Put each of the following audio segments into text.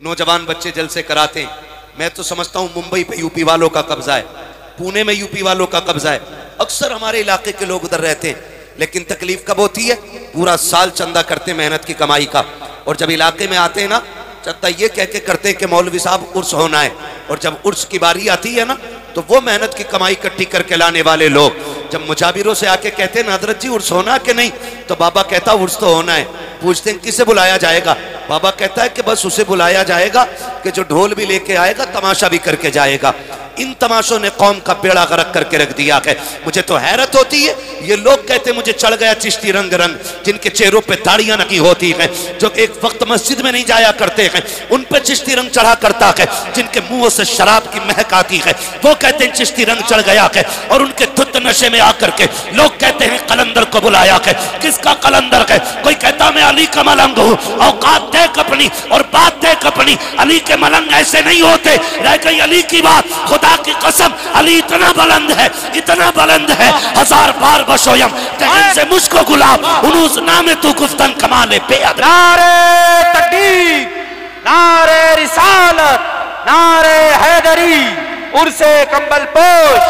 नौजवान बच्चे जलसे कराते हैं। मैं तो समझता हूं मुंबई पे यूपी वालों का कब्जा है, पुणे में यूपी वालों का कब्जा है। अक्सर हमारे इलाके के लोग उधर रहते हैं, लेकिन तकलीफ कब होती है? पूरा साल चंदा करते मेहनत की कमाई का, और जब इलाके में आते हैं ना, चंदा ये कह के करते हैं कि मौलवी साहब उर्स होना है, और जब उर्स की बारी आती है ना, तो वो मेहनत की कमाई इकट्ठी करके लाने वाले लोग जब मुजाबिरों से आके कहते हैं ना हजरत जी उर्स होना कि नहीं, तो बाबा कहता उर्स तो होना है। पूछते हैं किसे बुलाया जाएगा? बाबा कहता है कि बस उसे बुलाया जाएगा कि जो ढोल भी लेके आएगा, तमाशा भी करके जाएगा। इन तमाशों ने कौम का बेड़ा गर्क करके रख दिया है। मुझे तो हैरत होती है, ये लोग कहते मुझे चढ़ गया चिश्ती रंग रंग, जिनके चेहरों पे दाढ़ियां नहीं होती हैं, जो एक वक्त मस्जिद में नहीं जाया करते हैं, उन पे चिश्ती रंग चढ़ा करता है, जिनके मुंह से शराब की महक आती है, वो कहते हैं चिश्ती रंग चढ़ गया है, और उनके धुत नशे में आकर के लोग कहते हैं कलंदर को बुलाया है। किसका कलंदर है? कोई कहता मैं अली का मलंग हूं, औकात देख अपनी और बात देख अपनी। अली के मलंग ऐसे नहीं होते। रह गई अली की बात, खुदा की कसम अली इतना बुलंद है, इतना बुलंद है, हजार बार बशोयम से मुझको गुलाब उनुस नामे तू गुफ्तन कमाले पे। नारे तकबीर, नारे रिसालत, नारे हैदरी, उर्से कंबल पोश,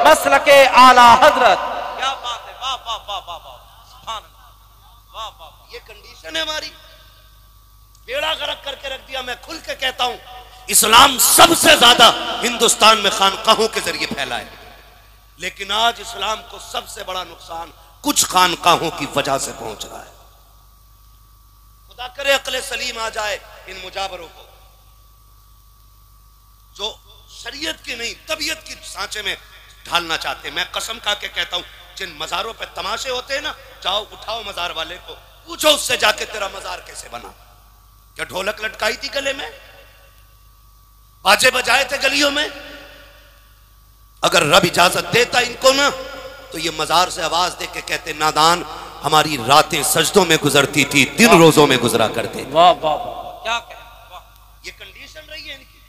मसलके आला हजरत। क्या बात है, वाह वाह वाह वाह वाह, सुभान अल्लाह, वाह वाह। ये कंडीशन है हमारी, बेड़ा गर्क करके रख दिया। मैं खुल के कहता हूं, इस्लाम सबसे ज्यादा हिंदुस्तान में खानकाहों के जरिए फैला है, लेकिन आज इस्लाम को सबसे बड़ा नुकसान कुछ खानकाहों की वजह से पहुंच रहा है। खुदा करे अक्ल सलीम आ जाए इन मुजाबरों को, जो शरीयत की नहीं तबीयत की सांचे में ढालना चाहते हैं। मैं कसम खा के कहता हूं, जिन मजारों पे तमाशे होते हैं ना, जाओ उठाओ मजार वाले को, पूछो उससे जाके तेरा मजार कैसे बना? क्या ढोलक लटकाई थी गले में? बाजे बजाए थे गलियों में? अगर रब इजाजत देता इनको ना, तो ये मजार से आवाज दे के कहते नादान हमारी रातें सजदों में गुजरती थी, दिन रोजों में गुजरा करते। वाह वाह वाह, क्या कहें। ये कंडीशन रही है इनकी,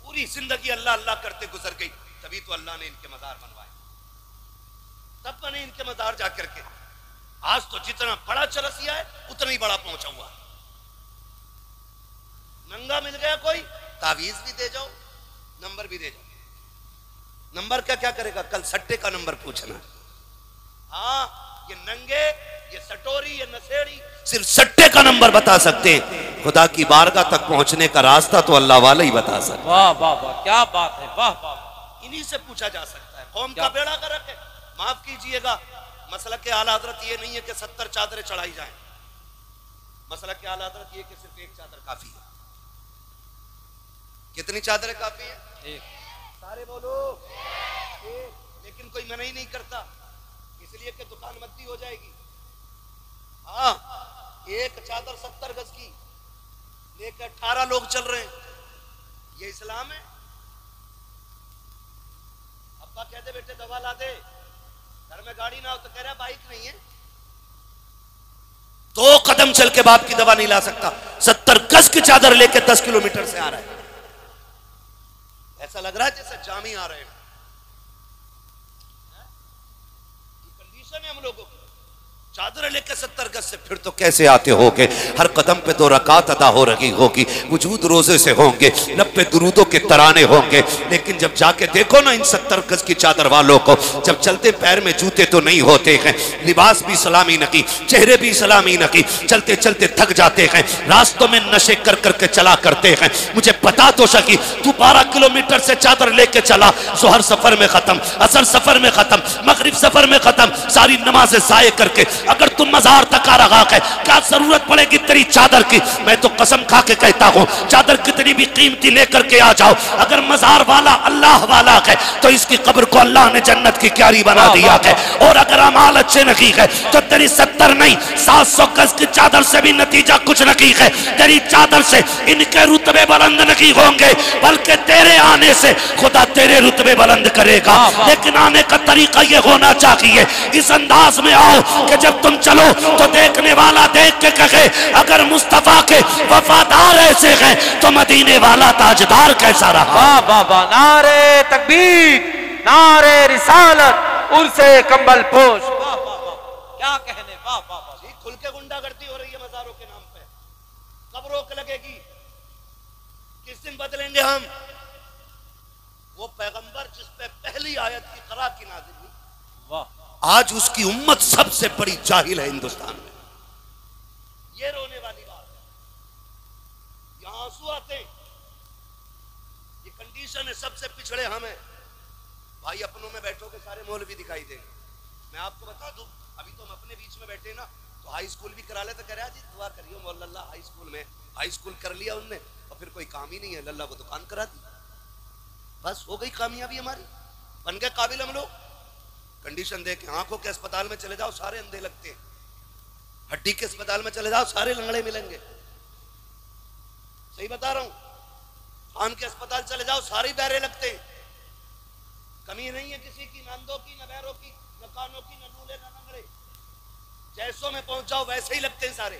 पूरी जिंदगी अल्लाह अल्लाह करते गुजर गई, तभी तो अल्लाह ने इनके मजार बनवाए, तब बने इनके मजार जाकर के। आज तो जितना बड़ा चरसिया है उतना ही बड़ा पहुंचा हुआ। नंगा मिल गया कोई, तावीज भी दे जाओ, नंबर भी दे जाओ। नंबर का क्या करेगा? कल सट्टे का नंबर पूछना। हाँ, ये नंगे, ये सटोरी, ये नशेड़ी सिर्फ सट्टे का नंबर बता सकते हैं। खुदा की बारगाह तक पहुंचने का रास्ता तो अल्लाह वाला ही बता सकते हैं। वाह वाह वाह, क्या बात है, वाह वाह। इन्हीं से पूछा जा सकता है। कौम का बेड़ा गर्क है। माफ कीजिएगा, मसलक के आला हजरत ये नहीं है कि 70 चादरें चढ़ाई जाएं। मसलक के आला हजरत ये कि सिर्फ एक चादर काफी है। कितनी चादरें काफी है? एक। सारे बोलो एक। लेकिन कोई मना ही नहीं करता, इसलिए कि दुकान मद्दी हो जाएगी। हाँ, एक चादर 70 गज की लेकर 18 लोग चल रहे हैं, ये इस्लाम है? अब्बा कहते बेटे दवा ला दे, घर में गाड़ी ना हो तो कह रहा बाइक नहीं है। 2 कदम चल के बाप की दवा नहीं ला सकता, 70 गज की चादर लेके 10 किलोमीटर से आ रहा है। ऐसा लग रहा है जैसे जामी आ रहे हैं। कंडीशन है हम लोगों की, चादर लेके 70 गज से फिर तो कैसे आते होगे? हर कदम पे 2 रकात अदा हो रही होगी, वजूद रोजे से होंगे, लब पे दुरूदों के तराने होंगे। लेकिन जब जाके देखो ना इन 70 गज की चादर वालों को, जब चलते पैर में जूते तो नहीं होते हैं, लिबास भी सलामी नकी, चेहरे भी सलामी नकी, चलते चलते थक जाते हैं, रास्तों में नशे कर करके चला करते हैं। मुझे पता तो सकी तू 12 किलोमीटर से चादर लेके चला, जोहर सफर में खत्म, असर सफर में खत्म, मगरिब सफर में खत्म, सारी नमाजें ज़ाये करके अगर तुम मजार तक आ रहा है, क्या जरूरत पड़ेगी तेरी चादर की? मैं तो कसम खा के कहता हूँ, चादर कितनी भी कीमती लेकर के आ जाओ, अगर मजार वाला अल्लाह वाला है तो इसकी कब्र को अल्लाह ने जन्नत की क्यारी बना दिया है। और अगर अमाल अच्छे नहीं है तो तेरी 70 नहीं 700 गज की चादर से भी नतीजा कुछ नहीं है। तेरी चादर से इनके रुतबे बुलंद नहीं होंगे, बल्कि तेरे आने से खुदा तेरे रुतबे बुलंद करेगा। लेकिन आने का तरीका ये होना चाहिए, इस अंदाज में आओ कि जब तुम चलो तो देखने वाला देख के कहे अगर मुस्तफा के वफादार ऐसे हैं तो मदीने वाला ताजदार कैसा रहा। वाह वाह वाह, नारे तकबीर, नारे रिसालत, उर्से कंबल पोश। वाह वाह वाह, क्या कहने। वाह वाह वाह, खुल के गुंडागर्दी हो रही है मजारों के नाम पे। कब रोक लगेगी? दिन बदलेंगे हम। वो पैगंबर जिस पे पहली आयत की क़रा की नाज़िल हुई, वाह, आज उसकी उम्मत सबसे बड़ी जाहिल है हिंदुस्तान में। ये रोने वाली बात है, यहां आंसू आते हैं। ये कंडीशन है, सबसे पिछड़े हम हैं भाई। अपनों में बैठोगे सारे मौलवी दिखाई देंगे। मैं आपको बता दूं, अभी तो हम अपने बीच में बैठे ना, तो हाई स्कूल भी करा ले तो कह रहा जी दुआ करियो मौला, हाई स्कूल में हाई स्कूल कर लिया उनने और फिर कोई काम ही नहीं है, लल्ला को दुकान करा दी, बस हो गई कामयाबी हमारी, बन गए काबिल हम लोग। कंडीशन देख के आंखों के अस्पताल में चले जाओ सारे अंधे लगते हैं, हड्डी के अस्पताल में चले जाओ सारे लंगड़े मिलेंगे, सही बता रहा हूं। कान के अस्पताल चले जाओ सारे बहरे लगते हैं, कमी नहीं है किसी की, नंदों की, न बहरों की, न कानों की, न लूले, न लंगड़े। जैसों में पहुंच जाओ वैसे ही लगते हैं सारे।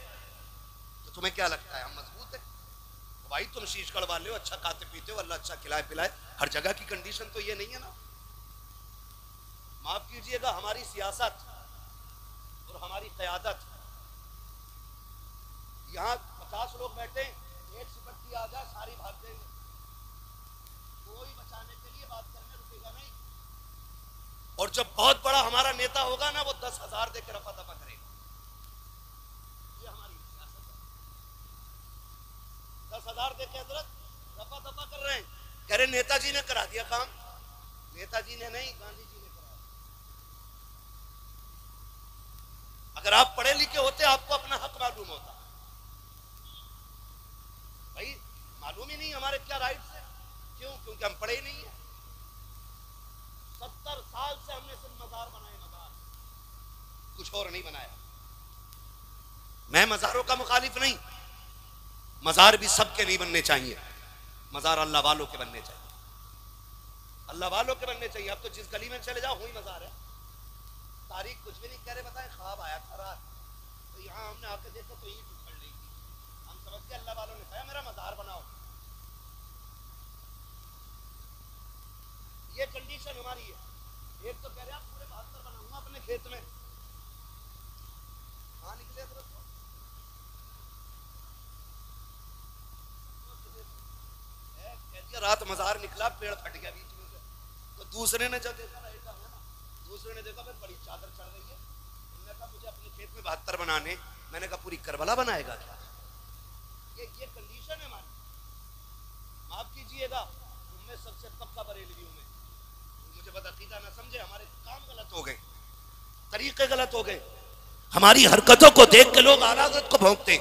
तो तुम्हें क्या लगता है हम मजबूत है? तो भाई तुम शीश कड़वा लो, अच्छा खाते पीते हो, अल्लाह अच्छा खिलाए पिलाए, हर जगह की कंडीशन तो ये नहीं है ना। माफ कीजिएगा, हमारी सियासत और हमारी क़यादत, यहाँ 50 लोग बैठे, एक सिपट्टी आ जाए सारी भाग जाएंगे, कोई बचाने के लिए बात करने रुकेगा नहीं। और जब बहुत बड़ा हमारा नेता होगा ना, वो 10,000 देकर रफा दफा करेगा। ये हमारी सियासत है। 10,000 देकर हजरत रफा दफा कर रहे हैं, कह रहे नेताजी ने करा दिया काम। नेताजी ने नहीं, गांधी जी ने कराया। अगर आप पढ़े लिखे होते आपको अपना हक मालूम होता। भाई मालूम ही नहीं हमारे क्या राइट्स है, क्यों? क्योंकि हम पढ़े ही नहीं है। 70 साल से हमने सिर्फ मजार बनाए, मजार, कुछ और नहीं बनाया। मैं मजारों का मुखालिफ नहीं, मजार भी सबके नहीं बनने चाहिए, मजार अल्लाह वालों के बनने चाहिए, अल्लाह वालों के बनने चाहिए। अब तो जिस गली में चले जाओ वही मजार है, तारीख कुछ भी नहीं कह रहे। बताएं ख्वाब आया था रात, तो यहाँ हमने आके देखा तो ईंट उखड़ रही थी, हम समझ के अल्लाह वालों ने कहा मेरा मजार बनाओ। ये कंडीशन हमारी है। एक तो कह रहे आप पूरे 72 बनाऊंगा अपने खेत में, कहाँ निकले तो कह दिया रात मजार निकला, पेड़ फट गया बीच में से। तो दूसरे ने जब देखा रहेगा है ना, दूसरे ने देखा फिर बड़ी चादर चढ़ गई है, उन्होंने कहा मुझे अपने खेत में 72 बनाने। मैंने कहा पूरी करबला बनाएगा क्या? ये कंडीशन है हमारी। माफ कीजिएगा, तुम में सबसे पक्का बरेलवी हूं मैं, मुझे बदअकीदा ना समझे, हमारे काम गलत हो गए, तरीके गलत हो गए, हमारी हरकतों को देख के लोग आला हज़रत को भौंकते,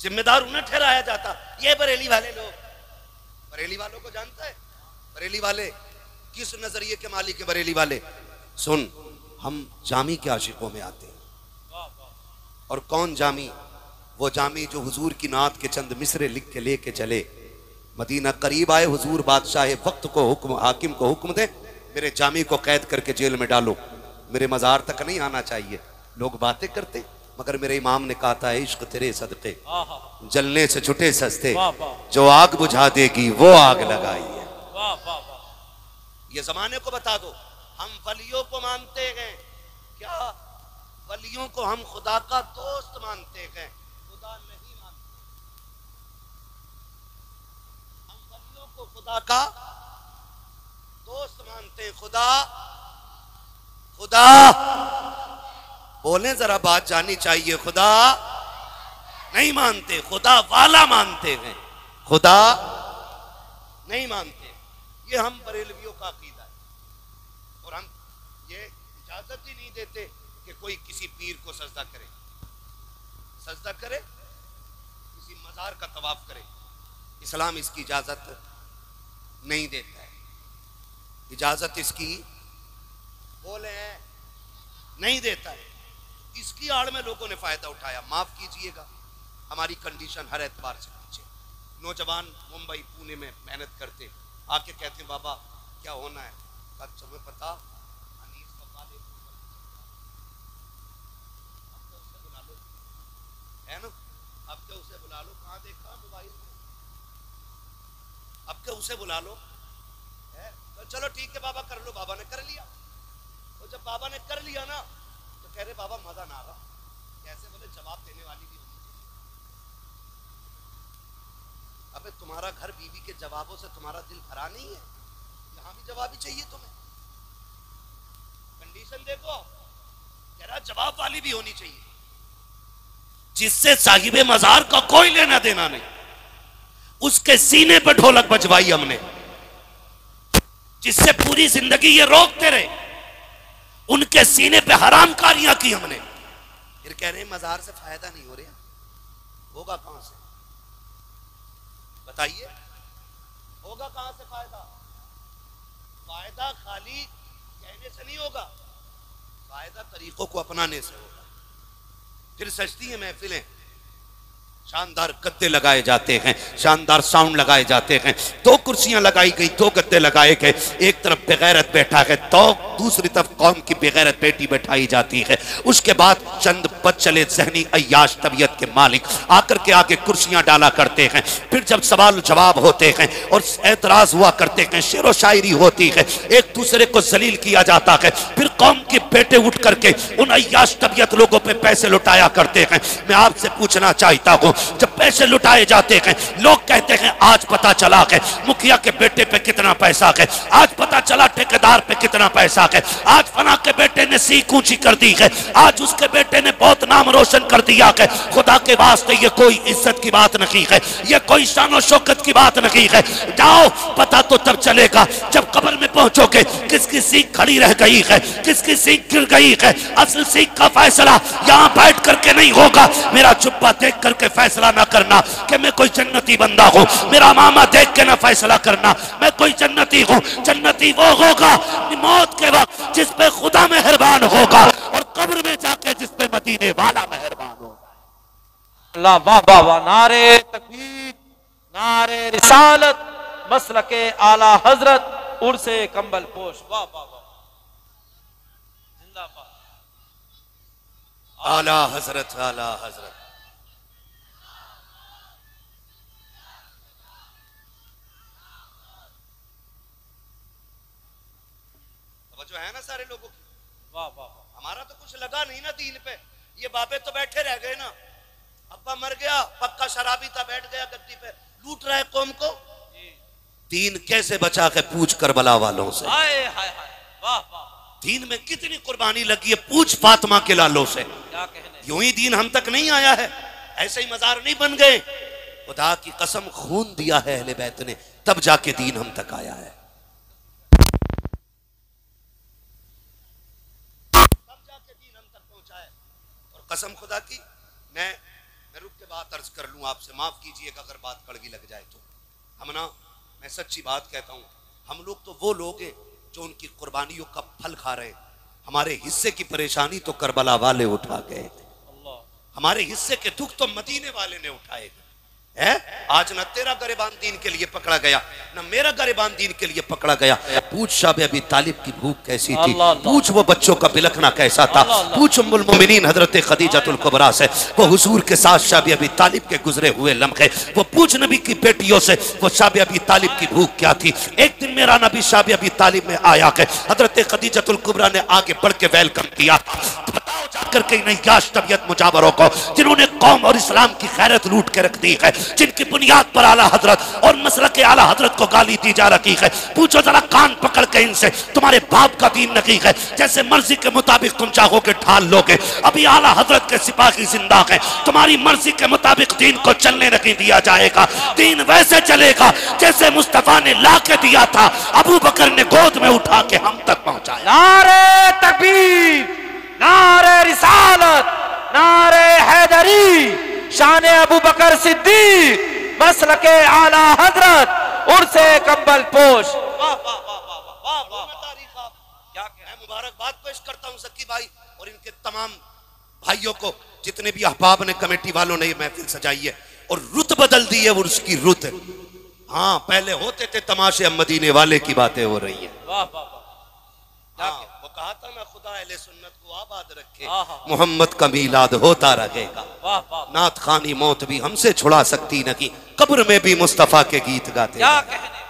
जिम्मेदार उन्हें ठहराया जाता। ये बरेली वाले लोग, बरेली वालों को जानता है? बरेली वाले किस नजरिए के मालिक है? बरेली वाले सुन, हम जामी के आशिकों में आते हैं। और कौन जामी? वो जामी जो हुजूर की नात के चंद मिसरे लिख के लेके चले, मदीना करीब आए, हुजूर बादशाह वक्त को हुक्म, हाकिम को हुक्म दे मेरे जामी को कैद करके जेल में डालो, मेरे मजार तक नहीं आना चाहिए। लोग बातें करते, मगर मेरे इमाम ने कहा था इश्क तेरे सदके जलने से छुटे सस्ते, जो आग बुझा देगी वो आग लगाई है। ये जमाने को बता दो, हम वलियों को मानते हैं क्या? वलियों को हम खुदा का दोस्त मानते हैं, खुदा नहीं मानते। हम वलियों को खुदा का दोस्त मानते हैं। खुदा खुदा बोले जरा, बात जानी चाहिए। खुदा नहीं मानते, खुदा वाला मानते हैं, खुदा नहीं मानते। ये हम बरेलवियों का अकीदा है। और हम ये इजाजत ही नहीं देते कि कोई किसी पीर को सजदा करे, सजदा करे, किसी मजार का तवाफ करे। इस्लाम इसकी इजाजत नहीं देता है। इजाजत इसकी बोले नहीं देता है। इसकी आड़ में लोगों ने फायदा उठाया। माफ कीजिएगा, हमारी कंडीशन हर एतबार से पीछे। नौजवान मुंबई पुणे में मेहनत करते, आके कहते बाबा क्या होना है? कहा तुम्हें पता अनीस वाले अब तो उसे बुला लो, है ना? अब तो उसे बुला लो, कहाँ देखा मोबाइल में, अब के उसे बुला लो है? तो चलो ठीक है बाबा कर लो। बाबा ने कर लिया। और जब बाबा ने कर लिया ना, तो कह रहे बाबा मजा ना आ रहा। कैसे? बोले जवाब देने वाली भी होनी चाहिए। अबे तुम्हारा घर बीवी के जवाबों से तुम्हारा दिल भरा नहीं है? यहाँ भी जवाब ही चाहिए तुम्हें। कंडीशन देखो, कह रहा जवाब वाली भी होनी चाहिए, जिससे साहिबे मजार का कोई लेना देना नहीं। उसके सीने पर ढोलक बजवाई हमने, जिससे पूरी जिंदगी ये रोकते रहे, उनके सीने पे हरामकारियां की हमने। फिर कह रहे हैं मजार से फायदा नहीं हो रहा, होगा कहां से? बताइए, होगा कहां से फायदा? फायदा खाली कहने से नहीं होगा, फायदा तरीकों को अपनाने से होगा। फिर सजती है महफिलें, शानदार गद्दे लगाए जाते हैं, शानदार साउंड लगाए जाते हैं, 2 कुर्सियां लगाई गई, 2 गद्दे लगाए गए, एक तरफ बेगैरत बैठा है तो दूसरी तरफ कौम की बेगैरत बेटी बैठाई जाती है। उसके बाद चंद बदचले ज़हनी अय्याश तबीयत के मालिक आकर के आगे कुर्सियां डाला करते हैं। फिर जब सवाल जवाब होते हैं और एतराज हुआ करते हैं, शेर व शायरी होती है, एक दूसरे को जलील किया जाता है, फिर कौम के बेटे उठ करके उन अय्याश तबीयत लोगों पे पैसे लुटाया करते हैं। मैं आपसे पूछना चाहता हूं, जब पैसे लुटाए जाते हैं, लोग कहते हैं आज पता चला है मुखिया के बेटे पे कितना पैसा है, आज पता चला ठेकेदार पे कितना पैसा है, आज फना के बेटे ने सीख ऊंची कर दी है, आज उसके बेटे ने बहुत नाम रोशन कर दिया है। खुदा के वास्ते ये कोई इज्जत की बात नहीं है, ये कोई शान शौकत की बात नहीं है। जाओ, पता तो तब चलेगा जब कब्र में पहुंचोगे किसकी सीख खड़ी रह गई है, किसकी सीख गिर गई है। असल सीख का फैसला यहाँ बैठ करके नहीं होगा। मेरा जुब्बा देख करके फैसला ना करना कि मैं कोई जन्नती बंदा हूँ, मेरा मामा देख के ना फैसला करना मैं कोई जन्नती हूँ। जन्नती वो होगा मौत के वक्त जिस पे खुदा मेहरबान होगा, और कब्र में जाके जिस पे मदीने वाला मेहरबान होगा। अल्लाह वाह वाह वाह, नारे तकबीर, नारे रिसालत, मसलके आला हजरत, उर्से कंबल पोश, वाह वाह वाह, जिंदाबाद। आला हजरत, आला हजरत। जो है ना सारे लोगों की, वाह वाह, हमारा तो कुछ लगा नहीं ना दीन पे। ये बाबे तो बैठे रह गए ना, अब्बा मर गया, पक्का शराबी था, बैठ गया गद्दी पे, लूट रहा है कौम को। दीन कैसे बचा के पूछ करबला वालों से। हाय हाय हाय, वाह वाह। दीन में कितनी कुर्बानी लगी है, पूछ फातिमा के लालों से। क्या कहने, यूं ही दीन हम तक नहीं आया है, ऐसे ही मजार नहीं बन गए। खुदा की कसम खून दिया है अहले बैत ने, तब जाके दीन हम तक आया है। कसम खुदा की, मैं रुक के बात अर्ज कर लूं आपसे, माफ कीजिएगा अगर बात कड़वी लग जाए तो। हम ना, मैं सच्ची बात कहता हूं, हम लोग तो वो लोग हैं जो उनकी कुर्बानियों का फल खा रहे हैं। हमारे हिस्से की परेशानी तो करबला वाले उठा गए, हमारे हिस्से के दुख तो मदीने वाले ने उठाए है। आज न तेरा गरिबान दीन के लिए पकड़ा गया, न मेरा गरिबान दीन के लिए पकड़ा गया। पूछ शाबे अबी तालिब की भूख कैसी थी, पूछ वो बच्चों का बिलखना कैसा था, पूछ उम्मुल मोमिनीन हजरत खदीजतुल कुबरा से वो हुजूर के साथ शाबे अबी तालिब के गुजरे हुए लम्हे, वो पूछ नबी की बेटियों से वो शाबे अबी तालिब की भूख क्या थी। एक दिन मेरा नबी शाबे अबी तालिब में आया है, हजरत खदीजतुल कुबरा ने आगे बढ़ के वेलकम किया। बताओ जाकर के नय्याश तबीयत मुजावरों को, जिन्होंने कौम और इस्लाम की खैरत लूट के रख दी है, जिनकी बुनियाद पर आला हजरत और मसलके आला हजरत को गाली दी जा रही है, पूछो जरा कान पकड़ के इनसे, तुम्हारे बाप का दीन नहीं है, जैसे मर्जी के मुताबिक तुम चाहोगे ढाल लोगे। अभी आला हजरत के सिपाही जिंदा है, तुम्हारी मर्जी के मुताबिक दीन को चलने नहीं दिया जाएगा। दीन वैसे चलेगा जैसे मुस्तफा ने ला के दिया था, अबू बकर ने गोद में उठा के हम तक पहुंचाया। नारे तकबीर, नारे रिसालत, नारे हैदरी, शान अबू बकर सिद्दीक, मसलके आला हजरत, उर्से कंबल पोश। वाह वाह वाह वाह वाह, क्या मैं मुबारकबाद पेश करता हूं सकी भाई और इनके तमाम भाइयों को, जितने भी अहबाब ने, कमेटी वालों ने ये महफिल सजाई है और रुत बदल दी है, वो उसकी रुत। हाँ, पहले होते थे तमाशे, अब मदीने वाले की बातें हो रही है। वाह वाह वाह, वो कहा था ना, खुदा अहले सुन्नत को आबाद रखे, मोहम्मद का मीलाद होता रहेगा। नात खानी मौत भी हमसे छुड़ा सकती नहीं, कब्र में भी मुस्तफा के गीत गाते। क्या कहने,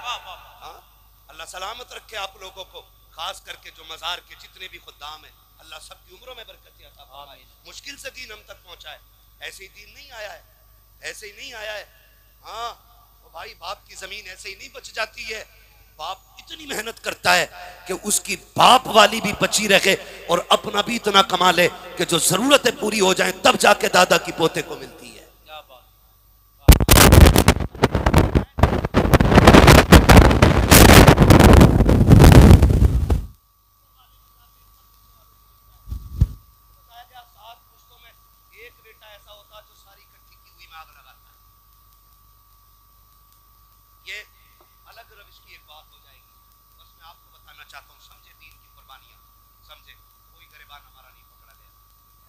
अल्लाह सलामत रखे आप लोगों को, खास करके जो मजार के जितने भी खुद्दाम है, अल्लाह सबकी उम्रों में बरकत अता फरमाए। मुश्किल से दीन हम तक पहुंचा है, ऐसे ही दीन नहीं आया है, ऐसे ही नहीं आया है। हाँ भाई बाप की जमीन ऐसे ही नहीं बच जाती है। बाप इतनी मेहनत करता है कि उसकी बाप वाली भी बची रहे और अपना भी इतना कमा ले कि जो जरूरतें पूरी हो जाएं तब जाके दादा की पोते को मिलती है। क्या बात। एक बेटा ऐसा होता जो सारी इकट्ठी की हुई में आग लगाता है। ये अलग रविश की एक बात हो जाएगी। बस मैं आपको बताना चाहता हूँ, समझे दीन की कुर्बानियां, समझे कोई गरिबान हमारा नहीं पकड़ा गया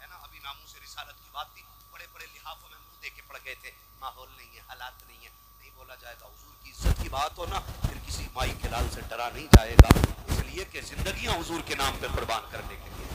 है ना। अभी नामू से रिसालत की बात थी, बड़े बड़े लिहाफों में मुंह दे के पड़ गए थे, माहौल नहीं है, हालात नहीं है, नहीं बोला जाएगा। हुजूर की इज्जत की बात हो ना, फिर किसी माई के लाल से डरा नहीं जाएगा, इसलिए कि जिंदगियां हुजूर के नाम पे कुर्बान करने के लिए